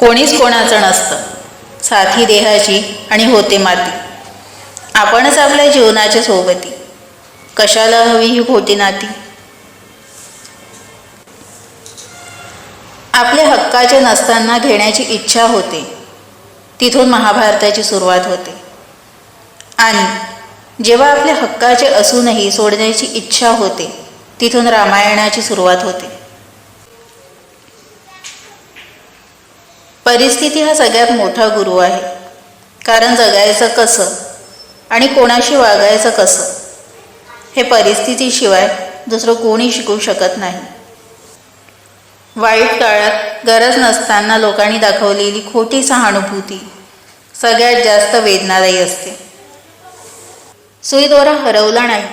कोणीच कोणाचं नसतं, साथी देहाची आणि होते माती. आपणच आपल्या जीवनाच्या सोबती, कशाला हवी ही खोटी नाती. आपल्या हक्काचे नसताना घेण्याची इच्छा होते, तिथून महाभारताची सुरुवात होते. आणि जेव्हा आपल्या हक्काचे असूनही सोडण्याची इच्छा होते, तिथून रामायणाची सुरुवात होते. परिस्थिती हा सगळ्यात मोठा गुरु आहे, कारण जगायचं कसं आणि कोणाशी वागायचं कसं हे परिस्थितीशिवाय दुसरं कोणी शिकवू शकत नाही. वाईट काळात गरज नसताना लोकांनी दाखवलेली खोटी सहानुभूती सगळ्यात जास्त वेदनादायी असते. सुईदोरा हरवला नाही,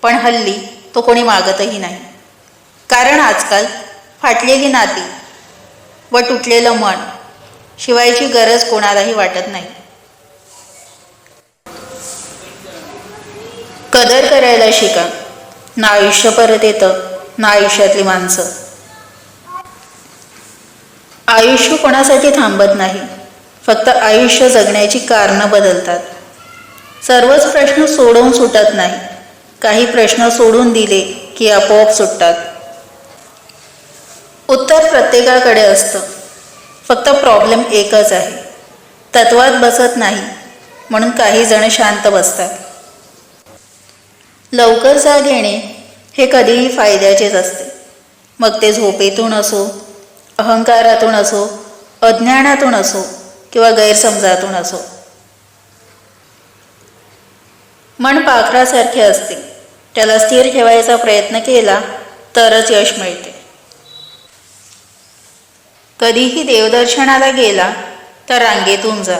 पण हल्ली तो कोणी मागतही नाही. कारण आजकाल फाटलेली नाती व तुटलेलं मन शिवायची गरज कोणालाही वाटत नाही. कदर करायला शिका, ना आयुष्य परत येतं ना आयुष्यातली माणसं. आयुष्य कोणासाठी थांबत नाही, फक्त आयुष्य जगण्याची कारणं बदलतात. सर्वच प्रश्न सोडवून सुटत नाही, काही प्रश्न सोडून दिले की आपोआप सुटतात. उत्तर प्रत्येकाकडे असतं, फक्त प्रॉब्लेम एकच आहे, तत्वात बसत नाही म्हणून काही जण शांत बसतात. लवकर जाग येणे हे कधीही फायद्याचेच असते, मग ते झोपेतून असो, अहंकारातून असो, अज्ञानातून असो किंवा गैरसमजातून असो. मन पाखरासारखे असते, त्याला स्थिर ठेवायचा प्रयत्न केला तरच यश मिळते. कधीही देवदर्शनाला गेला तर रांगेतून जा,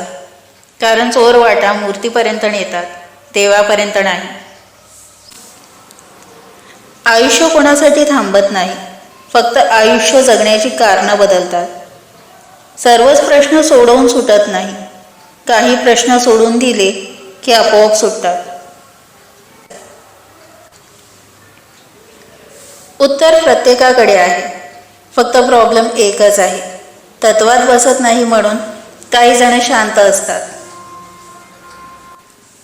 कारण चोरवाटा मूर्तीपर्यंत नेतात, देवापर्यंत नाही. आयुष्य कोणासाठी थांबत नाही, फक्त आयुष्य जगण्याची कारणं बदलतात. सर्वच प्रश्न सोडवून सुटत नाही, काही प्रश्न सोडून दिले की आपोआप सुटतात. उत्तर प्रत्येकाकडे आहे, फक्त प्रॉब्लेम एकच आहे, तत्वात बसत नाही म्हणून काही जण शांत असतात.